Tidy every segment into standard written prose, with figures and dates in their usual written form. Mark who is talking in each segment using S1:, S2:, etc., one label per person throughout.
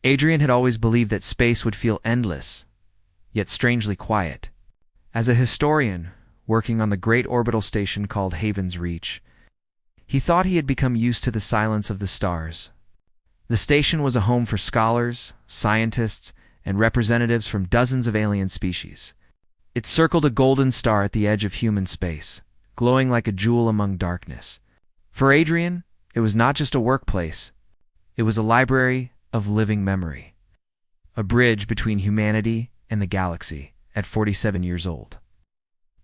S1: Adrian had always believed that space would feel endless, yet strangely quiet. As a historian, working on the great orbital station called Haven's Reach, he thought he had become used to the silence of the stars. The station was a home for scholars, scientists, and representatives from dozens of alien species. It circled a golden star at the edge of human space, glowing like a jewel among darkness. For Adrian, it was not just a workplace. It was a library of living memory, a bridge between humanity and the galaxy at 47 years old.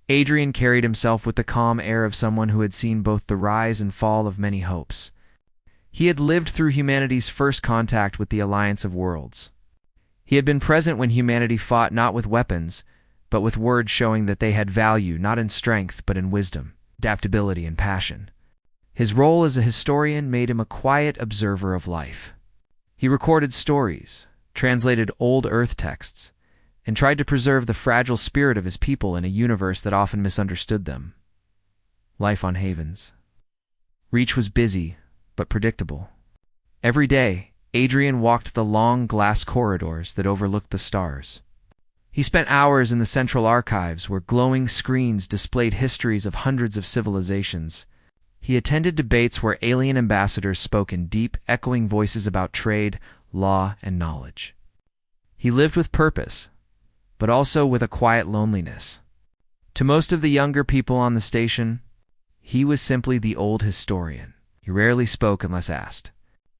S1: Adrian carried himself with the calm air of someone who had seen both the rise and fall of many hopes. He had lived through humanity's first contact with the Alliance of Worlds. He had been present when humanity fought not with weapons, but with words showing that they had value not in strength but in wisdom, adaptability, and passion. His role as a historian made him a quiet observer of life. He recorded stories, translated old Earth texts, and tried to preserve the fragile spirit of his people in a universe that often misunderstood them. Life on Havens. Reach was busy, but predictable. Every day, Adrian walked the long glass corridors that overlooked the stars. He spent hours in the central archives where glowing screens displayed histories of hundreds of civilizations. He attended debates where alien ambassadors spoke in deep, echoing voices about trade, law, and knowledge. He lived with purpose, but also with a quiet loneliness. To most of the younger people on the station, he was simply the old historian. He rarely spoke unless asked,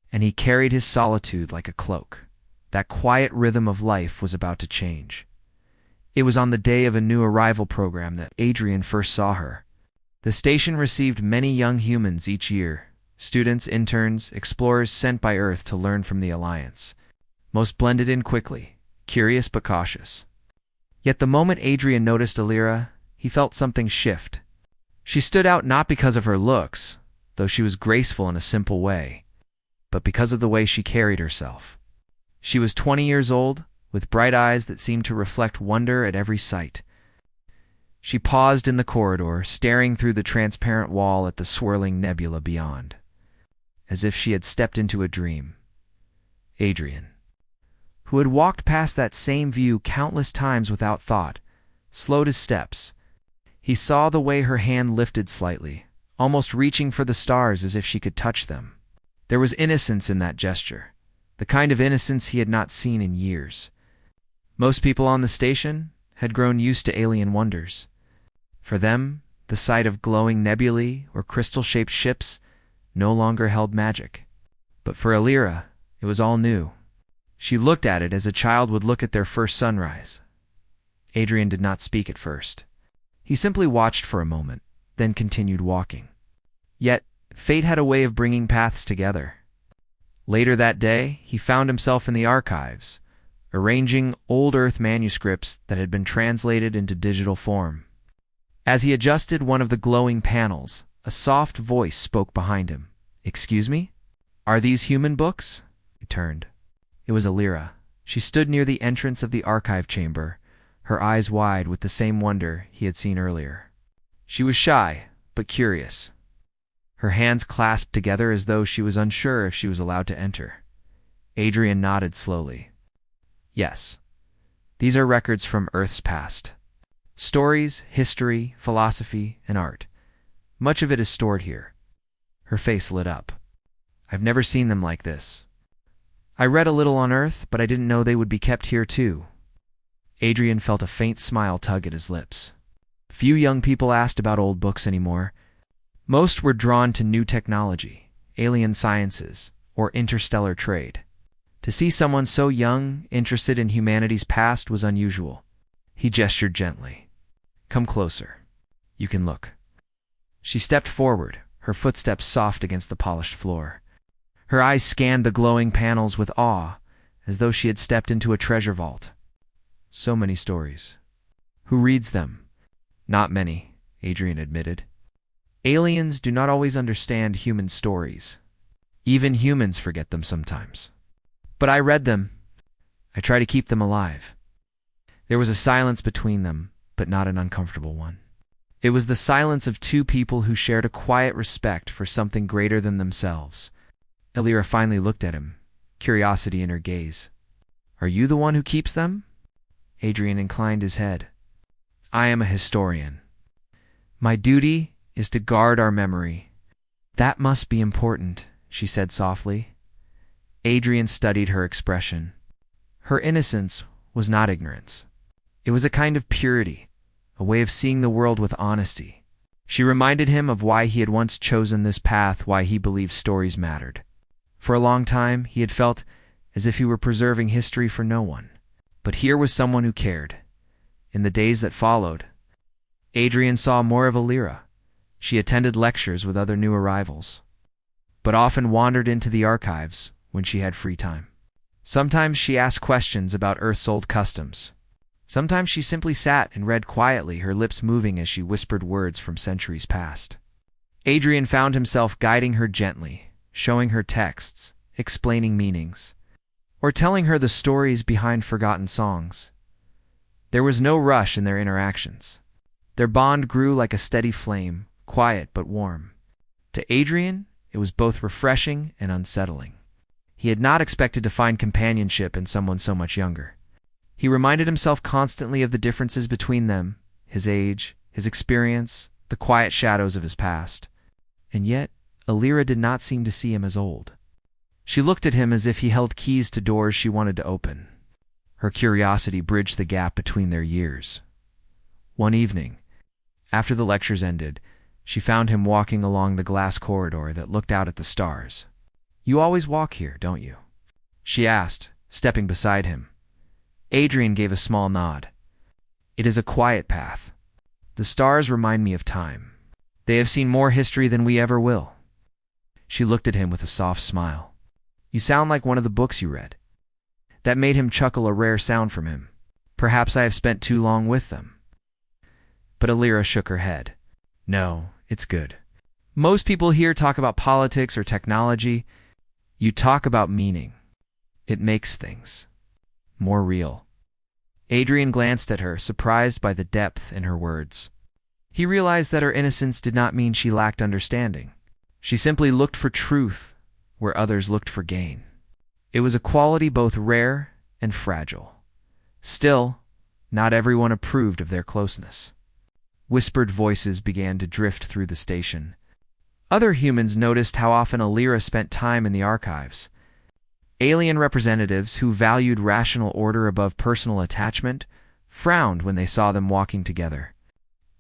S1: and he carried his solitude like a cloak. That quiet rhythm of life was about to change. It was on the day of a new arrival program that Adrian first saw her. The station received many young humans each year, students, interns, explorers sent by Earth to learn from the Alliance. Most blended in quickly, curious but cautious. Yet the moment Adrian noticed Alira, he felt something shift. She stood out not because of her looks, though she was graceful in a simple way, but because of the way she carried herself. She was 20 years old, with bright eyes that seemed to reflect wonder at every sight. She paused in the corridor, staring through the transparent wall at the swirling nebula beyond, as if she had stepped into a dream. Adrian, who had walked past that same view countless times without thought, slowed his steps. He saw the way her hand lifted slightly, almost reaching for the stars as if she could touch them. There was innocence in that gesture, the kind of innocence he had not seen in years. Most people on the station had grown used to alien wonders. For them, the sight of glowing nebulae or crystal-shaped ships no longer held magic. But for Alira, it was all new. She looked at it as a child would look at their first sunrise. Adrian did not speak at first. He simply watched for a moment, then continued walking. Yet, fate had a way of bringing paths together. Later that day, he found himself in the archives, arranging old Earth manuscripts that had been translated into digital form. As he adjusted one of the glowing panels, a soft voice spoke behind him. "Excuse me? Are these human books?" He turned. It was Alira. She stood near the entrance of the archive chamber, her eyes wide with the same wonder he had seen earlier. She was shy, but curious. Her hands clasped together as though she was unsure if she was allowed to enter. Adrian nodded slowly. "Yes. These are records from Earth's past. Stories, history, philosophy, and art. Much of it is stored here." Her face lit up. "I've never seen them like this. I read a little on Earth, but I didn't know they would be kept here too." Adrian felt a faint smile tug at his lips. Few young people asked about old books anymore. Most were drawn to new technology, alien sciences, or interstellar trade. To see someone so young, interested in humanity's past was unusual. He gestured gently. "Come closer. You can look." She stepped forward, her footsteps soft against the polished floor. Her eyes scanned the glowing panels with awe, as though she had stepped into a treasure vault. So many stories. Who reads them? Not many, Adrian admitted. Aliens do not always understand human stories. Even humans forget them sometimes. But I read them. I try to keep them alive. There was a silence between them, but not an uncomfortable one. It was the silence of two people who shared a quiet respect for something greater than themselves. Alira finally looked at him, curiosity in her gaze. Are you the one who keeps them? Adrian inclined his head. I am a historian. My duty is to guard our memory. That must be important, she said softly. Adrian studied her expression. Her innocence was not ignorance. It was a kind of purity, a way of seeing the world with honesty. She reminded him of why he had once chosen this path, why he believed stories mattered. For a long time, he had felt as if he were preserving history for no one. But here was someone who cared. In the days that followed, Adrian saw more of Alira. She attended lectures with other new arrivals, but often wandered into the archives when she had free time. Sometimes she asked questions about Earth's old customs. Sometimes she simply sat and read quietly, her lips moving as she whispered words from centuries past. Adrian found himself guiding her gently, showing her texts, explaining meanings, or telling her the stories behind forgotten songs. There was no rush in their interactions. Their bond grew like a steady flame, quiet but warm. To Adrian, it was both refreshing and unsettling. He had not expected to find companionship in someone so much younger. He reminded himself constantly of the differences between them, his age, his experience, the quiet shadows of his past. And yet, Alira did not seem to see him as old. She looked at him as if he held keys to doors she wanted to open. Her curiosity bridged the gap between their years. One evening, after the lectures ended, she found him walking along the glass corridor that looked out at the stars. You always walk here, don't you? She asked, stepping beside him. Adrian gave a small nod. It is a quiet path. The stars remind me of time. They have seen more history than we ever will. She looked at him with a soft smile. You sound like one of the books you read. That made him chuckle, a rare sound from him. Perhaps I have spent too long with them. But Alira shook her head. No, it's good. Most people here talk about politics or technology. You talk about meaning. It makes things more real. Adrian glanced at her, surprised by the depth in her words. He realized that her innocence did not mean she lacked understanding. She simply looked for truth where others looked for gain. It was a quality both rare and fragile. Still, not everyone approved of their closeness. Whispered voices began to drift through the station. Other humans noticed how often Alira spent time in the archives. Alien representatives who valued rational order above personal attachment frowned when they saw them walking together.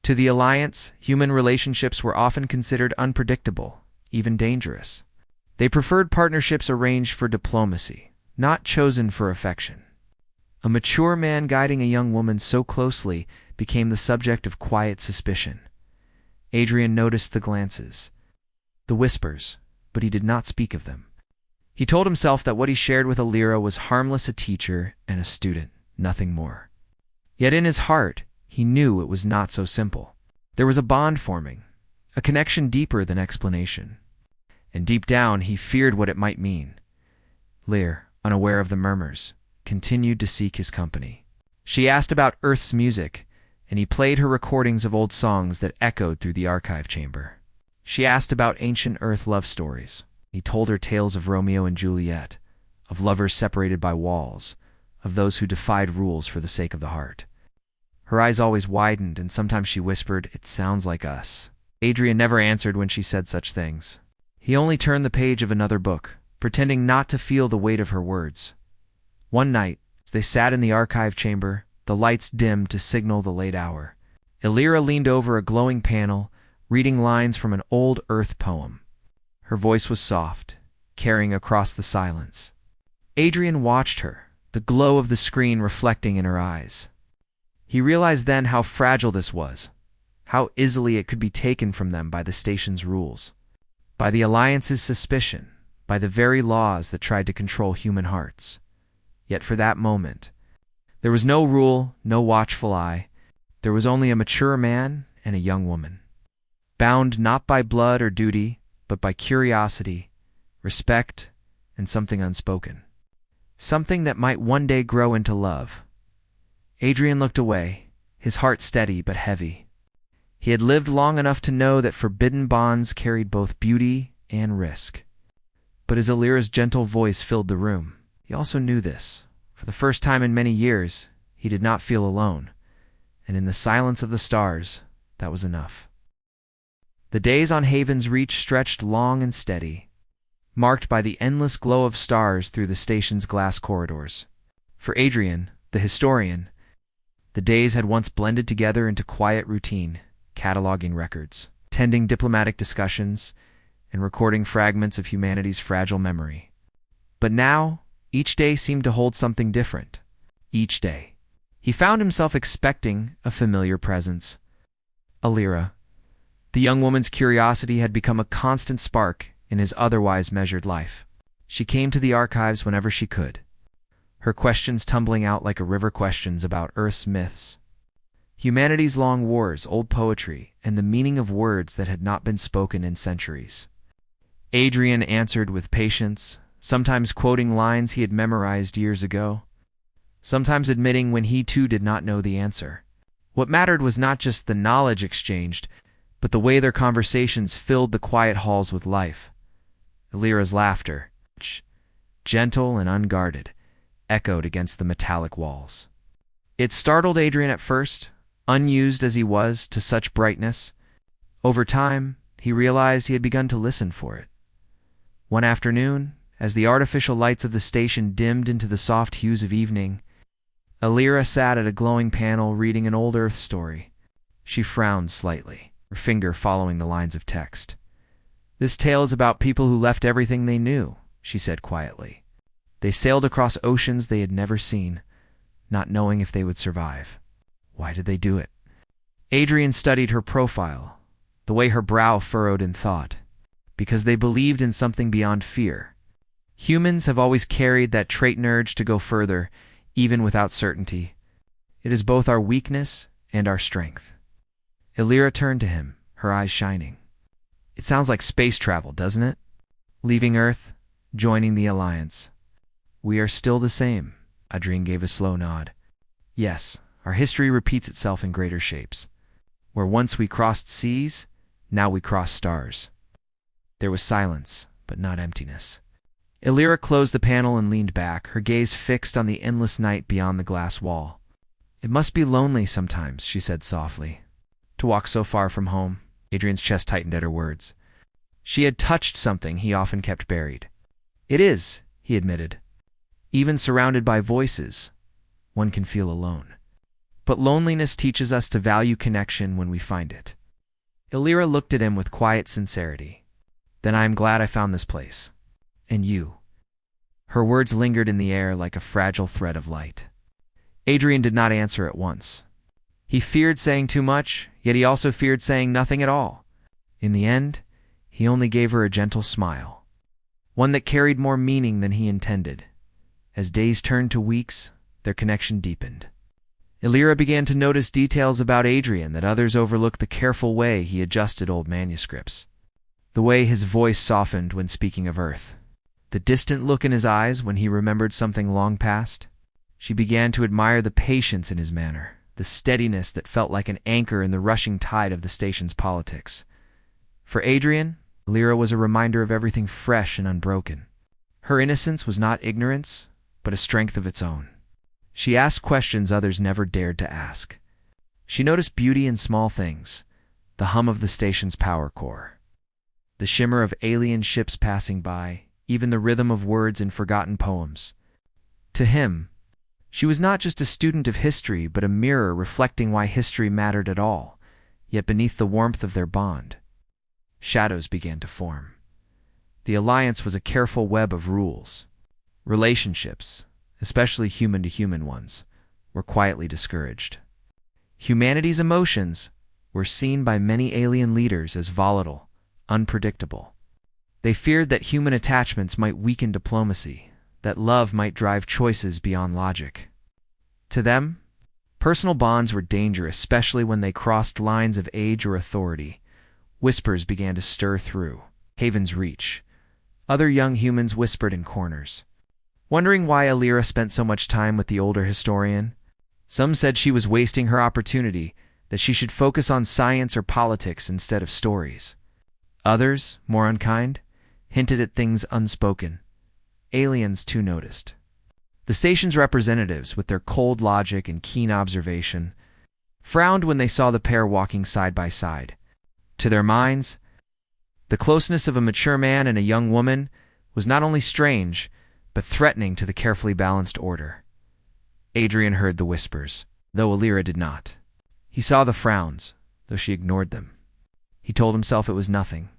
S1: To the Alliance, human relationships were often considered unpredictable, even dangerous. They preferred partnerships arranged for diplomacy, not chosen for affection. A mature man guiding a young woman so closely became the subject of quiet suspicion. Adrian noticed the glances, the whispers, but he did not speak of them. He told himself that what he shared with Alira was harmless, a teacher and a student, nothing more. Yet in his heart, he knew it was not so simple. There was a bond forming, a connection deeper than explanation. And deep down, he feared what it might mean. Lear, unaware of the murmurs, continued to seek his company. She asked about Earth's music, and he played her recordings of old songs that echoed through the archive chamber. She asked about ancient Earth love stories. He told her tales of Romeo and Juliet, of lovers separated by walls, of those who defied rules for the sake of the heart. Her eyes always widened, and sometimes she whispered, "It sounds like us." Adrian never answered when she said such things. He only turned the page of another book, pretending not to feel the weight of her words. One night, as they sat in the archive chamber, the lights dimmed to signal the late hour. Alira leaned over a glowing panel, reading lines from an old Earth poem. Her voice was soft, carrying across the silence. Adrian watched her, the glow of the screen reflecting in her eyes. He realized then how fragile this was, how easily it could be taken from them by the station's rules, by the Alliance's suspicion, by the very laws that tried to control human hearts. Yet for that moment, there was no rule, no watchful eye. There was only a mature man and a young woman, bound not by blood or duty, but by curiosity, respect, and something unspoken. Something that might one day grow into love. Adrian looked away, his heart steady but heavy. He had lived long enough to know that forbidden bonds carried both beauty and risk. But as Alira's gentle voice filled the room, he also knew this. For the first time in many years, he did not feel alone, and in the silence of the stars, that was enough. The days on Haven's Reach stretched long and steady, marked by the endless glow of stars through the station's glass corridors. For Adrian, the historian, the days had once blended together into quiet routine, cataloging records, tending diplomatic discussions, and recording fragments of humanity's fragile memory. But now, each day seemed to hold something different. Each day, he found himself expecting a familiar presence. Alira. The young woman's curiosity had become a constant spark in his otherwise measured life. She came to the archives whenever she could, her questions tumbling out like a river questions about Earth's myths, humanity's long wars, old poetry, and the meaning of words that had not been spoken in centuries. Adrian answered with patience, sometimes quoting lines he had memorized years ago, sometimes admitting when he too did not know the answer. What mattered was not just the knowledge exchanged, but the way their conversations filled the quiet halls with life. Alira's laughter, gentle and unguarded, echoed against the metallic walls. It startled Adrian at first, unused as he was to such brightness. Over time, he realized he had begun to listen for it. One afternoon, as the artificial lights of the station dimmed into the soft hues of evening, Alira sat at a glowing panel reading an old Earth story. She frowned slightly, her finger following the lines of text. "This tale is about people who left everything they knew," she said quietly. "They sailed across oceans they had never seen, not knowing if they would survive. Why did they do it?" Adrian studied her profile, the way her brow furrowed in thought. Because they believed in something beyond fear. Humans have always carried that trait and urge to go further, even without certainty. It is both our weakness and our strength. Alira turned to him, her eyes shining. "It sounds like space travel, doesn't it? Leaving Earth, joining the Alliance." "We are still the same," Adrian gave a slow nod. "Yes, our history repeats itself in greater shapes. Where once we crossed seas, now we cross stars." There was silence, but not emptiness. Alira closed the panel and leaned back, her gaze fixed on the endless night beyond the glass wall. "It must be lonely sometimes," she said softly. "To walk so far from home." Adrian's chest tightened at her words. She had touched something he often kept buried. "It is," he admitted. "Even surrounded by voices, one can feel alone. But loneliness teaches us to value connection when we find it." Alira looked at him with quiet sincerity. "Then I am glad I found this place. And you." Her words lingered in the air like a fragile thread of light. Adrian did not answer at once. He feared saying too much, yet he also feared saying nothing at all. In the end, he only gave her a gentle smile, one that carried more meaning than he intended. As days turned to weeks, their connection deepened. Alira began to notice details about Adrian that others overlooked: the careful way he adjusted old manuscripts, the way his voice softened when speaking of Earth, the distant look in his eyes when he remembered something long past. She began to admire the patience in his manner, the steadiness that felt like an anchor in the rushing tide of the station's politics. For Adrian, Alira was a reminder of everything fresh and unbroken. Her innocence was not ignorance, but a strength of its own. She asked questions others never dared to ask. She noticed beauty in small things, the hum of the station's power core, the shimmer of alien ships passing by, even the rhythm of words in forgotten poems. To him, she was not just a student of history, but a mirror reflecting why history mattered at all. Yet beneath the warmth of their bond, shadows began to form. The Alliance was a careful web of rules. Relationships, especially human-to-human ones, were quietly discouraged. Humanity's emotions were seen by many alien leaders as volatile, unpredictable. They feared that human attachments might weaken diplomacy, that love might drive choices beyond logic. To them, personal bonds were dangerous, especially when they crossed lines of age or authority. Whispers began to stir through Haven's Reach. Other young humans whispered in corners, wondering why Alira spent so much time with the older historian. Some said she was wasting her opportunity, that she should focus on science or politics instead of stories. Others, more unkind, hinted at things unspoken. Aliens too noticed. The station's representatives, with their cold logic and keen observation, frowned when they saw the pair walking side by side. To their minds, the closeness of a mature man and a young woman was not only strange, but threatening to the carefully balanced order. Adrian heard the whispers, though Alira did not. He saw the frowns, though she ignored them. He told himself it was nothing,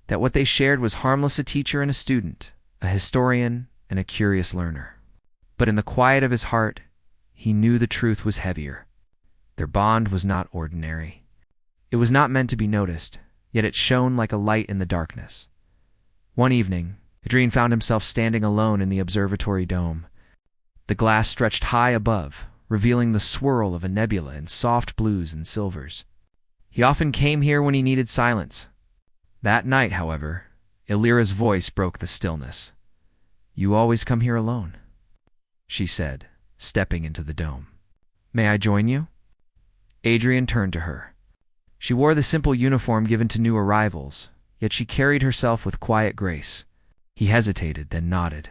S1: that what they shared was harmless, a teacher and a student, a historian and a curious learner. But in the quiet of his heart, he knew the truth was heavier. Their bond was not ordinary. It was not meant to be noticed, yet it shone like a light in the darkness. One evening, Adrian found himself standing alone in the observatory dome. The glass stretched high above, revealing the swirl of a nebula in soft blues and silvers. He often came here when he needed silence. That night, however, Alira's voice broke the stillness. "You always come here alone," she said, stepping into the dome. "May I join you?" Adrian turned to her. She wore the simple uniform given to new arrivals, yet she carried herself with quiet grace. He hesitated, then nodded.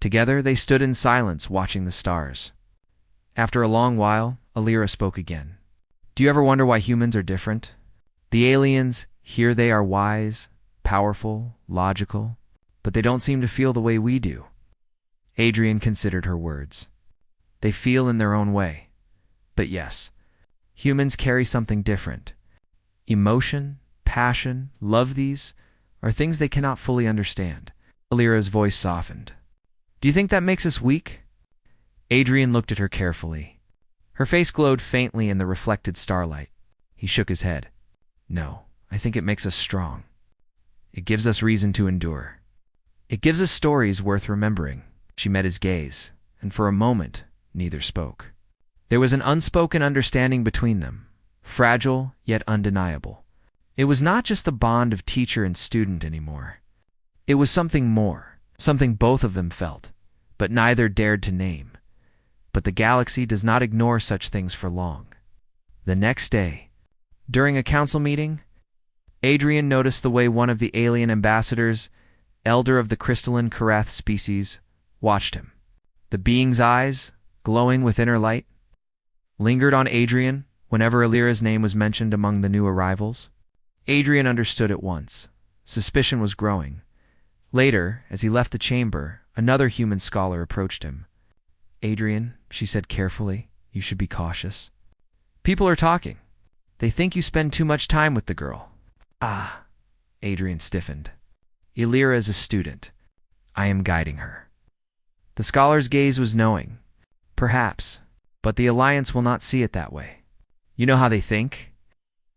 S1: Together they stood in silence, watching the stars. After a long while, Alira spoke again. "Do you ever wonder why humans are different? The aliens, here they are wise, powerful, logical, but they don't seem to feel the way we do." Adrian considered her words. "They feel in their own way. But yes, humans carry something different. Emotion, passion, love, these are things they cannot fully understand." Alira's voice softened. "Do you think that makes us weak?" Adrian looked at her carefully. Her face glowed faintly in the reflected starlight. He shook his head. "No, I think it makes us strong. It gives us reason to endure. It gives us stories worth remembering." She met his gaze, and for a moment, neither spoke. There was an unspoken understanding between them, fragile yet undeniable. It was not just the bond of teacher and student anymore. It was something more, something both of them felt, but neither dared to name. But the galaxy does not ignore such things for long. The next day, during a council meeting, Adrian noticed the way one of the alien ambassadors, elder of the crystalline Karath species, watched him. The being's eyes, glowing with inner light, lingered on Adrian whenever Alira's name was mentioned among the new arrivals. Adrian understood at once. Suspicion was growing. Later, as he left the chamber, another human scholar approached him. "Adrian," she said carefully, "you should be cautious. People are talking. They think you spend too much time with the girl." "Ah," Adrian stiffened. "Alira is a student. I am guiding her." The scholar's gaze was knowing. "Perhaps, but the Alliance will not see it that way. You know how they think?"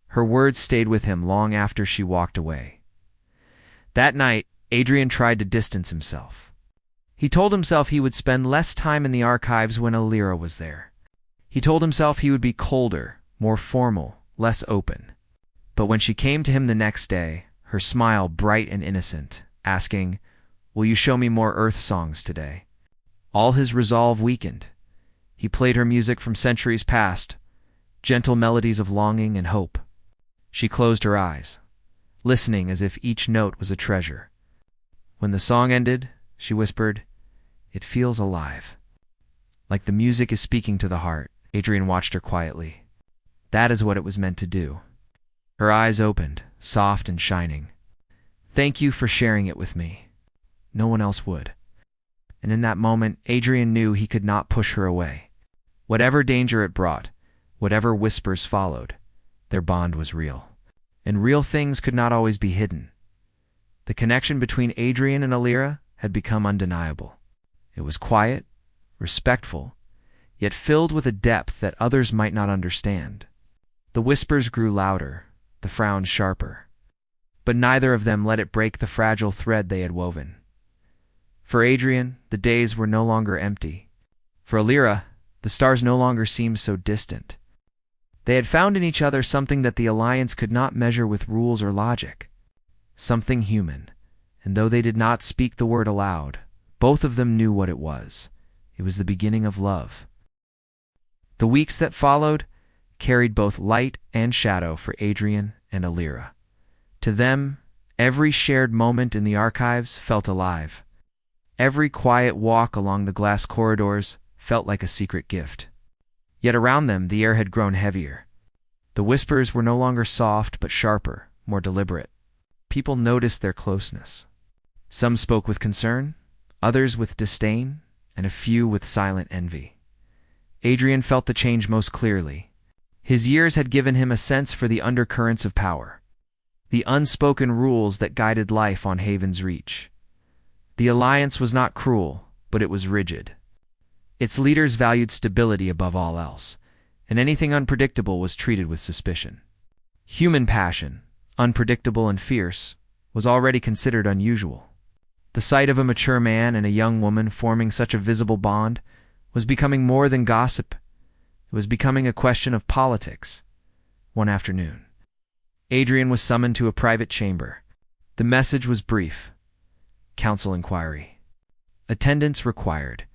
S1: Her words stayed with him long after she walked away. That night, Adrian tried to distance himself. He told himself he would spend less time in the archives when Alira was there. He told himself he would be colder, more formal, less open. But when she came to him the next day, her smile bright and innocent, asking, "Will you show me more Earth songs today?" all his resolve weakened. He played her music from centuries past, gentle melodies of longing and hope. She closed her eyes, listening as if each note was a treasure. When the song ended, she whispered, "It feels alive. Like the music is speaking to the heart." Adrian watched her quietly. That is what it was meant to do. Her eyes opened, soft and shining. "Thank you for sharing it with me. No one else would." And in that moment, Adrian knew he could not push her away. Whatever danger it brought, whatever whispers followed, their bond was real. And real things could not always be hidden. The connection between Adrian and Alira had become undeniable. It was quiet, respectful, yet filled with a depth that others might not understand. The whispers grew louder, the frowns sharper, but neither of them let it break the fragile thread they had woven. For Adrian, the days were no longer empty. For Alira, the stars no longer seemed so distant. They had found in each other something that the Alliance could not measure with rules or logic. Something human, and though they did not speak the word aloud, both of them knew what it was. It was the beginning of love. The weeks that followed carried both light and shadow for Adrian and Alira. To them, every shared moment in the archives felt alive. Every quiet walk along the glass corridors felt like a secret gift. Yet around them, the air had grown heavier. The whispers were no longer soft, but sharper, more deliberate. People noticed their closeness. Some spoke with concern, others with disdain, and a few with silent envy. Adrian felt the change most clearly. His years had given him a sense for the undercurrents of power, the unspoken rules that guided life on Haven's Reach. The alliance was not cruel, but it was rigid. Its leaders valued stability above all else, and anything unpredictable was treated with suspicion. Human passion, unpredictable and fierce, was already considered unusual. The sight of a mature man and a young woman forming such a visible bond was becoming more than gossip. It was becoming a question of politics. One afternoon, Adrian was summoned to a private chamber. The message was brief. Council inquiry. Attendance required.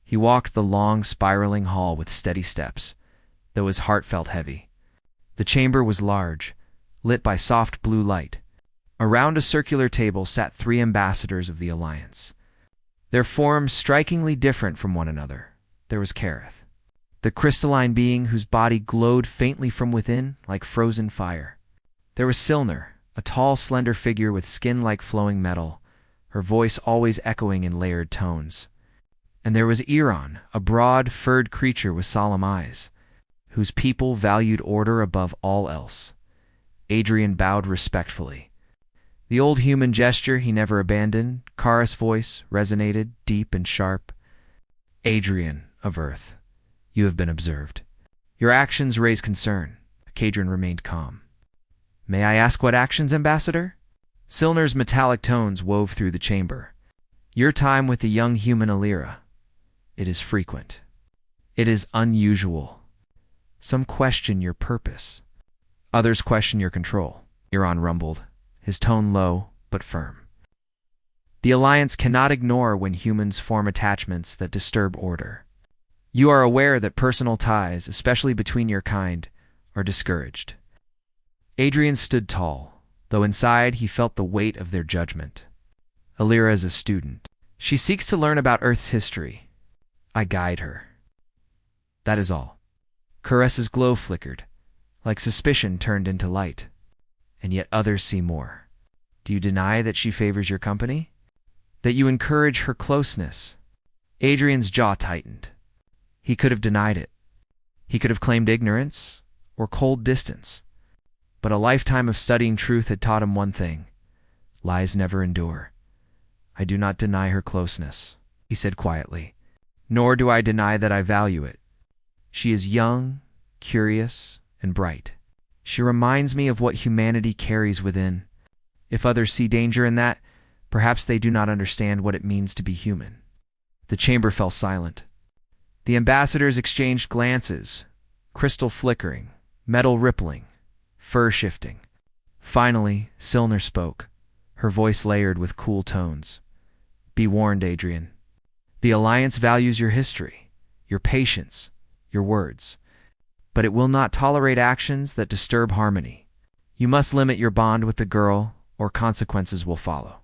S1: He walked the long, spiraling hall with steady steps, though his heart felt heavy. The chamber was large, lit by soft blue light. Around a circular table sat 3 ambassadors of the Alliance. Their forms strikingly different from one another. There was Kareth, the crystalline being whose body glowed faintly from within like frozen fire. There was Silner, a tall, slender figure with skin like flowing metal, her voice always echoing in layered tones. And there was Iran, a broad, furred creature with solemn eyes, whose people valued order above all else. Adrian bowed respectfully. The old human gesture he never abandoned. Kara's voice resonated, deep and sharp. Adrian of Earth, you have been observed. Your actions raise concern. Kadrin remained calm. May I ask what actions, Ambassador? Silner's metallic tones wove through the chamber. Your time with the young human Alira. It is frequent. It is unusual. Some question your purpose. Others question your control, Iran rumbled, his tone low but firm. The Alliance cannot ignore when humans form attachments that disturb order. You are aware that personal ties, especially between your kind, are discouraged. Adrian stood tall, though inside he felt the weight of their judgment. Alira is a student. She seeks to learn about Earth's history. I guide her. That is all. Caress's glow flickered, like suspicion turned into light. And yet others see more. Do you deny that she favors your company? That you encourage her closeness? Adrian's jaw tightened. He could have denied it. He could have claimed ignorance or cold distance. But a lifetime of studying truth had taught him one thing. Lies never endure. I do not deny her closeness, he said quietly. Nor do I deny that I value it. She is young, curious, and bright. She reminds me of what humanity carries within. If others see danger in that, perhaps they do not understand what it means to be human. The chamber fell silent. The ambassadors exchanged glances, crystal flickering, metal rippling, fur shifting. Finally, Silner spoke, her voice layered with cool tones. Be warned, Adrian. The Alliance values your history, your patience, your words. But it will not tolerate actions that disturb harmony. You must limit your bond with the girl, or consequences will follow.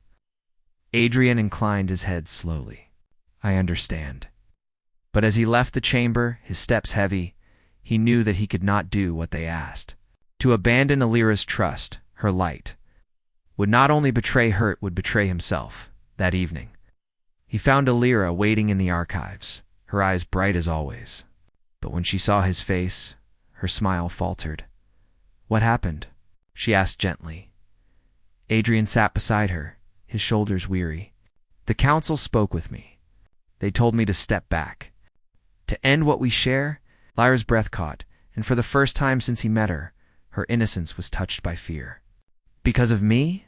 S1: Adrian inclined his head slowly. I understand. But as he left the chamber, his steps heavy, he knew that he could not do what they asked. To abandon Alira's trust, her light, would not only betray her, it would betray himself. That evening, he found Alira waiting in the archives, her eyes bright as always. But when she saw his face, her smile faltered. What happened? She asked gently. Adrian sat beside her, his shoulders weary. The council spoke with me. They told me to step back. To end what we share. Lyra's breath caught, and for the first time since he met her, her innocence was touched by fear. Because of me?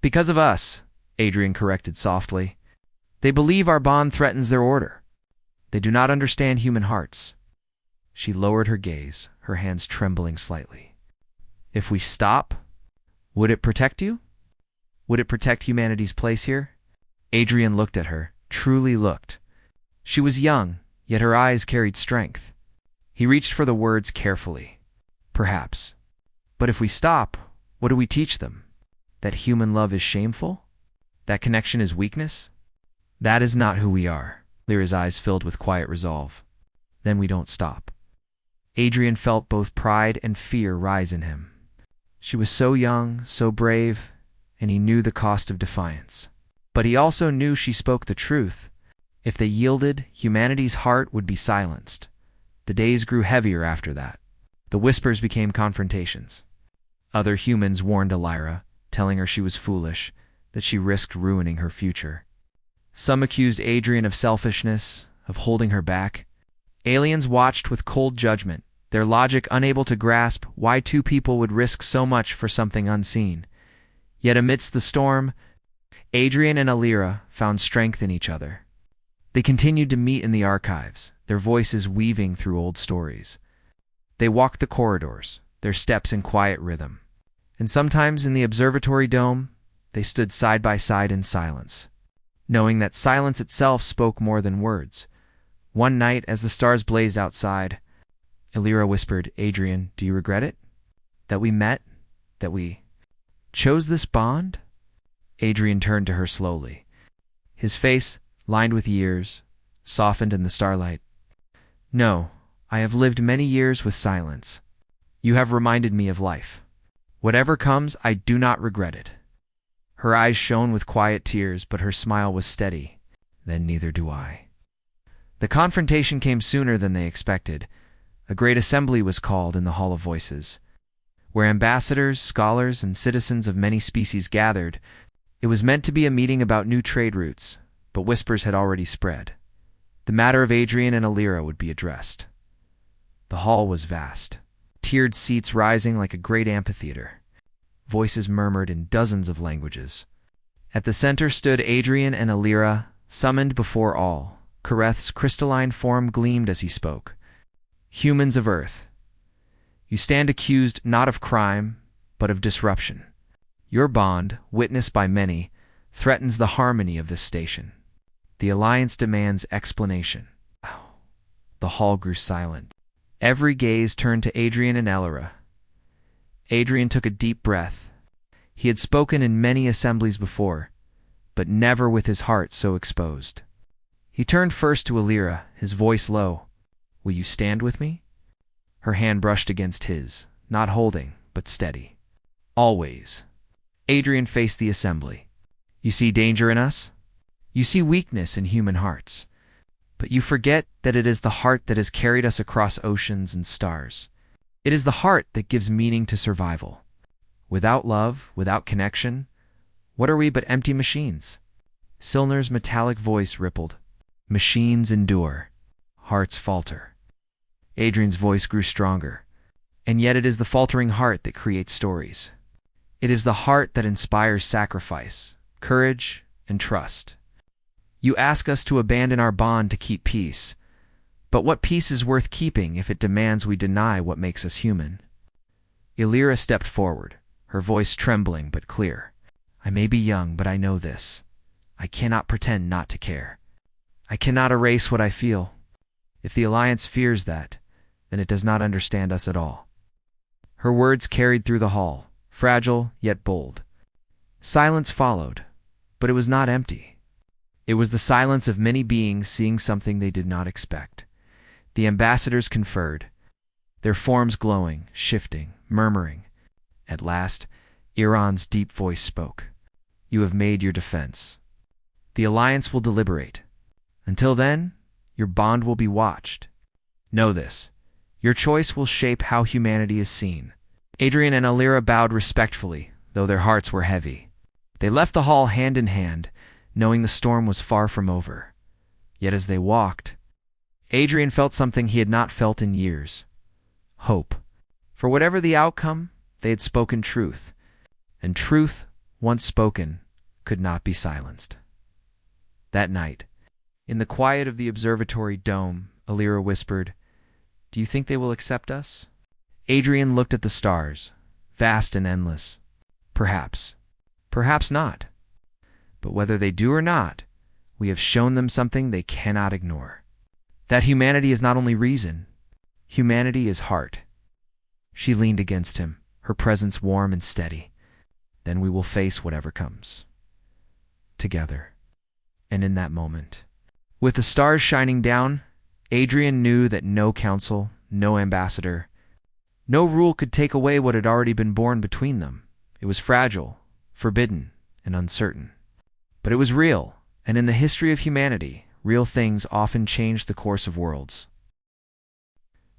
S1: Because of us, Adrian corrected softly. They believe our bond threatens their order. They do not understand human hearts. She lowered her gaze, her hands trembling slightly. If we stop, would it protect you? Would it protect humanity's place here? Adrian looked at her, truly looked. She was young, yet her eyes carried strength. He reached for the words carefully. Perhaps. But if we stop, what do we teach them? That human love is shameful? That connection is weakness? That is not who we are. Lyra's eyes filled with quiet resolve. Then we don't stop. Adrian felt both pride and fear rise in him. She was so young, so brave, and he knew the cost of defiance. But he also knew she spoke the truth. If they yielded, humanity's heart would be silenced. The days grew heavier after that. The whispers became confrontations. Other humans warned Lyra, telling her she was foolish, that she risked ruining her future. Some accused Adrian of selfishness, of holding her back. Aliens watched with cold judgment, their logic unable to grasp why two people would risk so much for something unseen. Yet amidst the storm, Adrian and Lyra found strength in each other. They continued to meet in the archives, their voices weaving through old stories. They walked the corridors, their steps in quiet rhythm. And sometimes in the observatory dome, they stood side by side in silence, knowing that silence itself spoke more than words. One night, as the stars blazed outside, Lyra whispered, "Adrian, do you regret it? That we met? That we chose this bond?" Adrian turned to her slowly. His face, lined with years, softened in the starlight. "No, I have lived many years with silence. You have reminded me of life. Whatever comes, I do not regret it." Her eyes shone with quiet tears, but her smile was steady. "Then neither do I." The confrontation came sooner than they expected. A great assembly was called in the Hall of Voices, where ambassadors, scholars, and citizens of many species gathered. It was meant to be a meeting about new trade routes, but whispers had already spread. The matter of Adrian and Lyra would be addressed. The hall was vast, tiered seats rising like a great amphitheater. Voices murmured in dozens of languages. At the center stood Adrian and Lyra, summoned before all. Kareth's crystalline form gleamed as he spoke. "Humans of Earth, you stand accused not of crime, but of disruption. Your bond, witnessed by many, threatens the harmony of this station. The Alliance demands explanation." The hall grew silent. Every gaze turned to Adrian and Lyra. Adrian took a deep breath. He had spoken in many assemblies before, but never with his heart so exposed. He turned first to Lyra, his voice low. "Will you stand with me?" Her hand brushed against his, not holding, but steady. "Always." Adrian faced the assembly. "You see danger in us? You see weakness in human hearts. But you forget that it is the heart that has carried us across oceans and stars. It is the heart that gives meaning to survival. Without love, without connection, what are we but empty machines?" Silner's metallic voice rippled. "Machines endure. Hearts falter." Adrian's voice grew stronger. "And yet it is the faltering heart that creates stories. It is the heart that inspires sacrifice, courage, and trust. You ask us to abandon our bond to keep peace. But what peace is worth keeping if it demands we deny what makes us human?" Lyra stepped forward, her voice trembling but clear. "I may be young, but I know this. I cannot pretend not to care. I cannot erase what I feel. If the Alliance fears that, then it does not understand us at all." Her words carried through the hall, fragile yet bold. Silence followed, but it was not empty. It was the silence of many beings seeing something they did not expect. The ambassadors conferred, their forms glowing, shifting, murmuring. At last, Iran's deep voice spoke. "You have made your defense. The Alliance will deliberate. Until then, your bond will be watched. Know this. Your choice will shape how humanity is seen." Adrian and Lyra bowed respectfully, though their hearts were heavy. They left the hall hand in hand, knowing the storm was far from over. Yet as they walked, Adrian felt something he had not felt in years. Hope. For whatever the outcome, they had spoken truth. And truth, once spoken, could not be silenced. That night, in the quiet of the observatory dome, Lyra whispered, "Do you think they will accept us?" Adrian looked at the stars, vast and endless. Perhaps. Perhaps not. But whether they do or not, we have shown them something they cannot ignore. That humanity is not only reason, humanity is heart. She leaned against him, her presence warm and steady. Then we will face whatever comes. Together. And in that moment, with the stars shining down, Adrian knew that no council, no ambassador, no rule could take away what had already been born between them. It was fragile, forbidden, and uncertain. But it was real, and in the history of humanity, real things often change the course of worlds.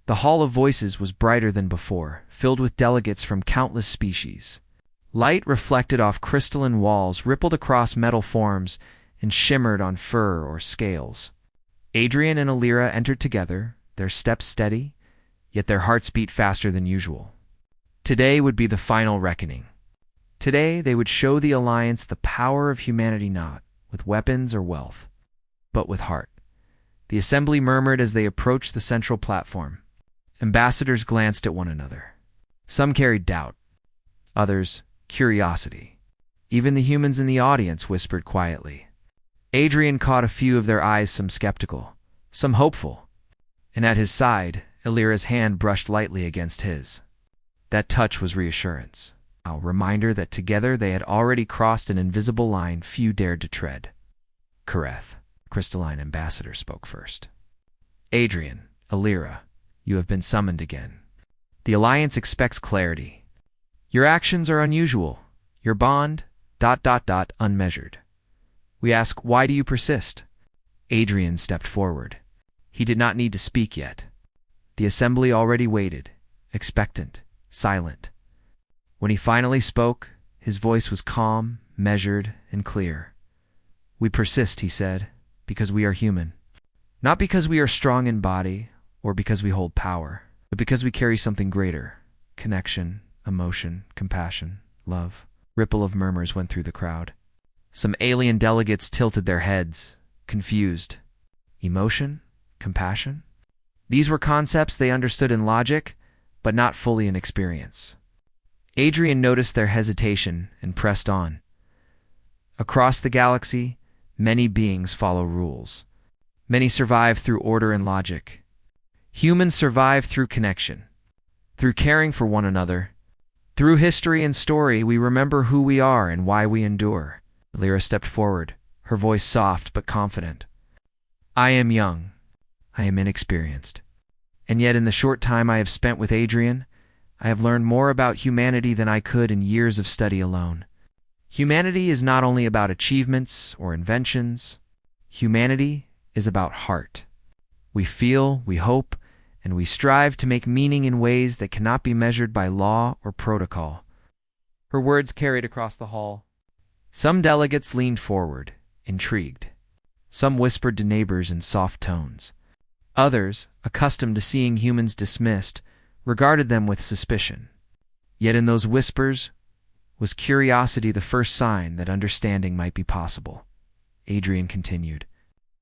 S1: The Hall of Voices was brighter than before, filled with delegates from countless species. Light reflected off crystalline walls, rippled across metal forms, and shimmered on fur or scales. Adrian and Alira entered together, their steps steady, yet their hearts beat faster than usual. Today would be the final reckoning. Today they would show the Alliance the power of humanity, not with weapons or wealth, but with heart. The assembly murmured as they approached the central platform. Ambassadors glanced at one another. Some carried doubt, others curiosity. Even the humans in the audience whispered quietly. Adrian caught a few of their eyes, some skeptical, some hopeful, and at his side, Alira's hand brushed lightly against his. That touch was reassurance, a reminder that together they had already crossed an invisible line few dared to tread. Kareth, crystalline ambassador, spoke first. Adrian, Alira, you have been summoned again. The Alliance expects clarity. Your actions are unusual, your bond, unmeasured. We ask, why do you persist? Adrian stepped forward. He did not need to speak yet. The assembly already waited, expectant, silent. When he finally spoke, his voice was calm, measured, and clear. We persist, he said, because we are human. Not because we are strong in body, or because we hold power, but because we carry something greater. Connection, emotion, compassion, love. Ripple of murmurs went through the crowd. Some alien delegates tilted their heads, confused. Emotion? Compassion? These were concepts they understood in logic, but not fully in experience. Adrian noticed their hesitation and pressed on. Across the galaxy, many beings follow rules. Many survive through order and logic. Humans survive through connection, through caring for one another. Through history and story, we remember who we are and why we endure. Alira stepped forward, her voice soft but confident. I am young. I am inexperienced. And yet in the short time I have spent with Adrian, I have learned more about humanity than I could in years of study alone. Humanity is not only about achievements or inventions. Humanity is about heart. We feel, we hope, and we strive to make meaning in ways that cannot be measured by law or protocol. Her words carried across the hall. Some delegates leaned forward, intrigued. Some whispered to neighbors in soft tones. Others, accustomed to seeing humans dismissed, regarded them with suspicion. Yet in those whispers was curiosity, the first sign that understanding might be possible. Adrian continued.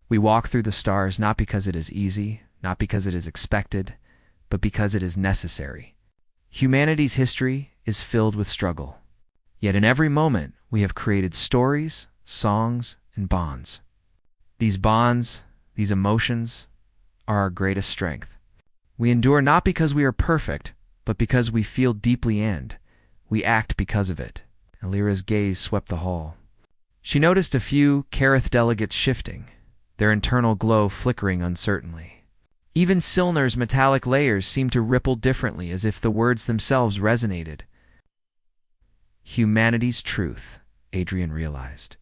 S1: We walk through the stars not because it is easy, not because it is expected, but because it is necessary. Humanity's history is filled with struggle. Yet in every moment, we have created stories, songs, and bonds. These bonds, these emotions, are our greatest strength. We endure not because we are perfect, but because we feel deeply and we act because of it. Alira's gaze swept the hall. She noticed a few Kareth delegates shifting, their internal glow flickering uncertainly. Even Silner's metallic layers seemed to ripple differently, as if the words themselves resonated. Humanity's truth, Adrian realized,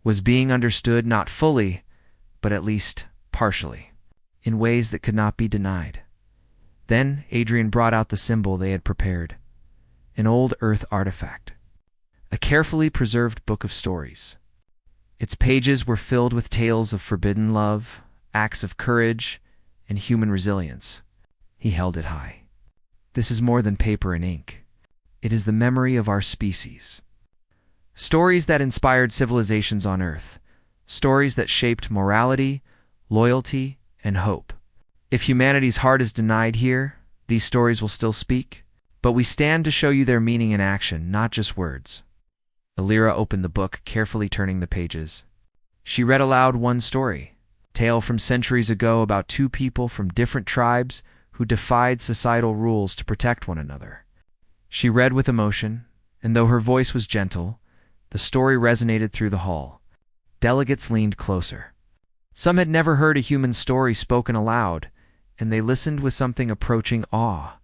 S1: was being understood not fully, but at least partially, in ways that could not be denied. Then Adrian brought out the symbol they had prepared, an old Earth artifact, a carefully preserved book of stories. Its pages were filled with tales of forbidden love, acts of courage, and human resilience. He held it high. This is more than paper and ink. It is the memory of our species. Stories that inspired civilizations on Earth. Stories that shaped morality, loyalty, and hope. If humanity's heart is denied here, these stories will still speak, but we stand to show you their meaning in action, not just words. Alira opened the book, carefully turning the pages. She read aloud one story, a tale from centuries ago about two people from different tribes who defied societal rules to protect one another. She read with emotion, and though her voice was gentle, the story resonated through the hall. Delegates leaned closer. Some had never heard a human story spoken aloud, and they listened with something approaching awe.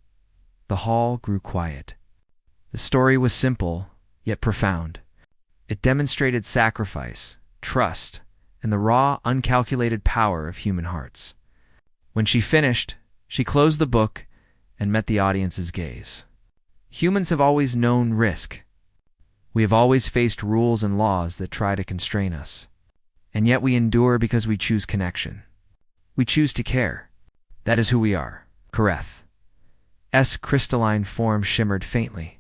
S1: The hall grew quiet. The story was simple, yet profound. It demonstrated sacrifice, trust, and the raw, uncalculated power of human hearts. When she finished, she closed the book and met the audience's gaze. Humans have always known risk. We have always faced rules and laws that try to constrain us. And yet we endure because we choose connection. We choose to care. That is who we are. Kareth. S. crystalline form shimmered faintly.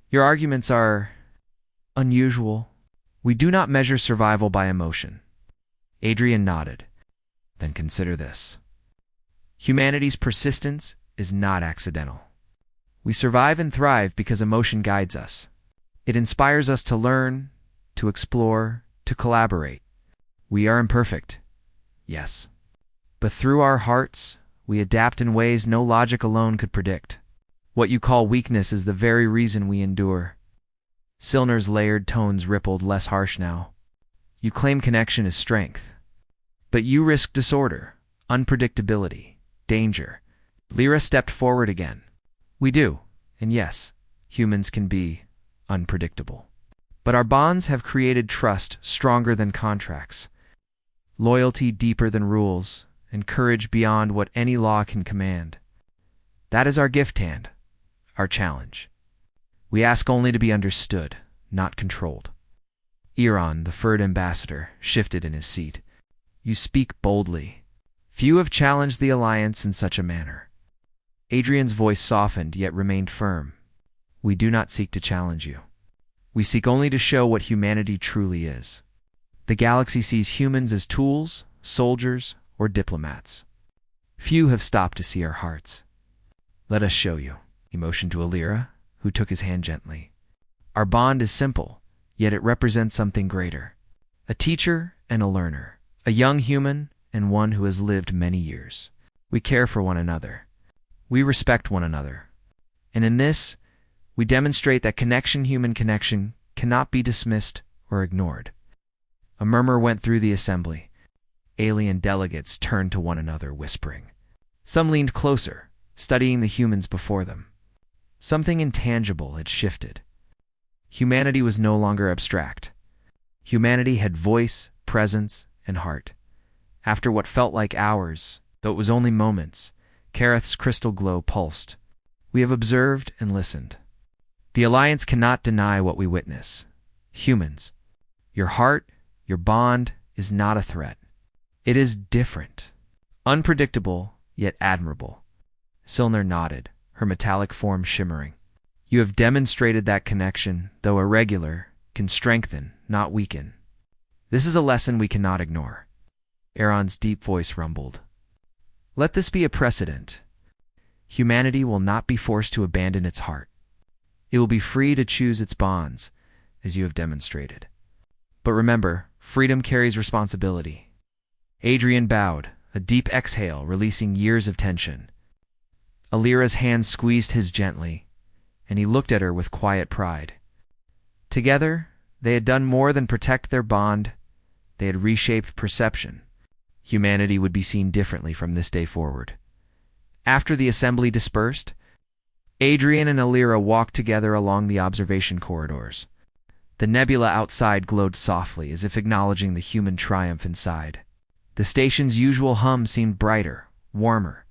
S1: Your arguments are unusual. We do not measure survival by emotion. Adrian nodded. Then consider this. Humanity's persistence is not accidental. We survive and thrive because emotion guides us. It inspires us to learn, to explore, to collaborate. We are imperfect, yes. But through our hearts, we adapt in ways no logic alone could predict. What you call weakness is the very reason we endure. Silner's layered tones rippled, less harsh now. You claim connection is strength. But you risk disorder, unpredictability, danger. Lyra stepped forward again. We do, and yes, humans can be unpredictable. But our bonds have created trust stronger than contracts, loyalty deeper than rules, and courage beyond what any law can command. That is our gift hand, our challenge. We ask only to be understood, not controlled. Iran, the furred ambassador, shifted in his seat. You speak boldly. Few have challenged the Alliance in such a manner. Adrian's voice softened yet remained firm. We do not seek to challenge you. We seek only to show what humanity truly is. The galaxy sees humans as tools, soldiers, or diplomats. Few have stopped to see our hearts. Let us show you. He motioned to Alira, who took his hand gently. Our bond is simple, yet it represents something greater. A teacher and a learner. A young human and one who has lived many years. We care for one another. We respect one another. And in this, we demonstrate that human connection, cannot be dismissed or ignored. A murmur went through the assembly. Alien delegates turned to one another, whispering. Some leaned closer, studying the humans before them. Something intangible had shifted. Humanity was no longer abstract. Humanity had voice, presence, and heart. After what felt like hours, though it was only moments, Kareth's crystal glow pulsed. We have observed and listened. The Alliance cannot deny what we witness. Humans, your heart, your bond, is not a threat. It is different. Unpredictable, yet admirable. Silner nodded, her metallic form shimmering. You have demonstrated that connection, though irregular, can strengthen, not weaken. This is a lesson we cannot ignore. Aaron's deep voice rumbled. Let this be a precedent. Humanity will not be forced to abandon its heart. It will be free to choose its bonds, as you have demonstrated. But remember, freedom carries responsibility. Adrian bowed, a deep exhale releasing years of tension. Alira's hand squeezed his gently, and he looked at her with quiet pride. Together, they had done more than protect their bond. They had reshaped perception. Humanity would be seen differently from this day forward. After the assembly dispersed, Adrian and Alira walked together along the observation corridors. The nebula outside glowed softly, as if acknowledging the human triumph inside. The station's usual hum seemed brighter, warmer,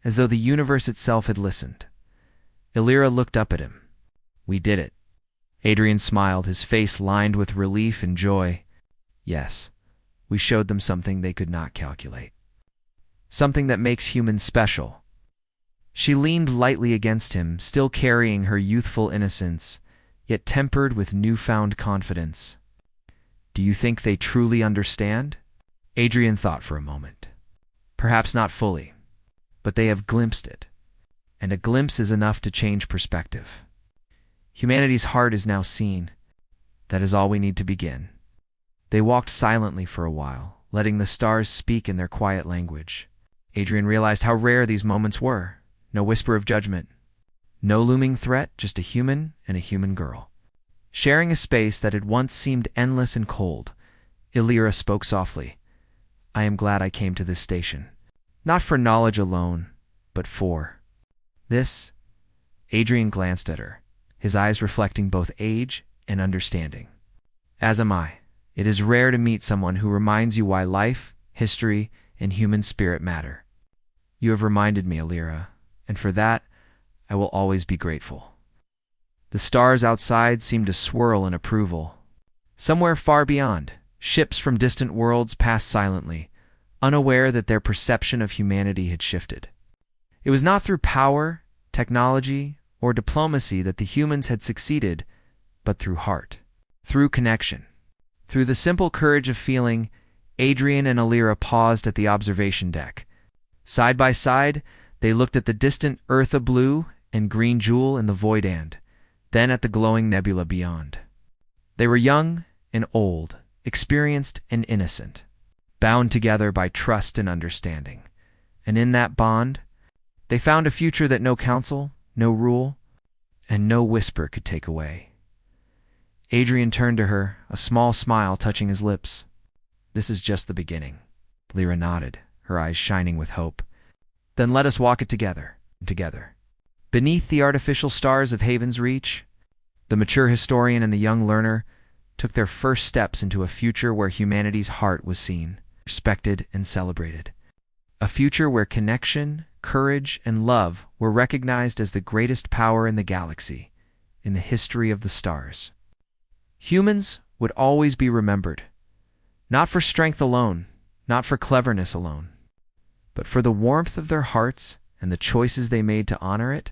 S1: as though the universe itself had listened. Alira looked up at him. We did it. Adrian smiled, his face lined with relief and joy. Yes, we showed them something they could not calculate. Something that makes humans special. She leaned lightly against him, still carrying her youthful innocence, yet tempered with newfound confidence. Do you think they truly understand? Adrian thought for a moment. Perhaps not fully, but they have glimpsed it. And a glimpse is enough to change perspective. Humanity's heart is now seen. That is all we need to begin. They walked silently for a while, letting the stars speak in their quiet language. Adrian realized how rare these moments were. No whisper of judgment. No looming threat, just a human and a human girl. Sharing a space that had once seemed endless and cold, Illyra spoke softly. I am glad I came to this station. Not for knowledge alone, but for this. Adrian glanced at her, his eyes reflecting both age and understanding. As am I. It is rare to meet someone who reminds you why life, history, and human spirit matter. You have reminded me, Illyra, and for that, I will always be grateful. The stars outside seemed to swirl in approval. Somewhere far beyond, ships from distant worlds passed silently, unaware that their perception of humanity had shifted. It was not through power, technology, or diplomacy that the humans had succeeded, but through heart, through connection. Through the simple courage of feeling, Adrian and Illyra paused at the observation deck. Side by side, they looked at the distant Earth blue and green jewel in the void and, then at the glowing nebula beyond. They were young and old, experienced and innocent, bound together by trust and understanding. And in that bond, they found a future that no council, no rule, and no whisper could take away. Adrian turned to her, a small smile touching his lips. This is just the beginning. Lyra nodded, her eyes shining with hope. Then let us walk it together. Beneath the artificial stars of Haven's Reach, the mature historian and the young learner took their first steps into a future where humanity's heart was seen, respected, and celebrated. A future where connection, courage, and love were recognized as the greatest power in the galaxy, in the history of the stars. Humans would always be remembered, not for strength alone, not for cleverness alone, but for the warmth of their hearts and the choices they made to honor it.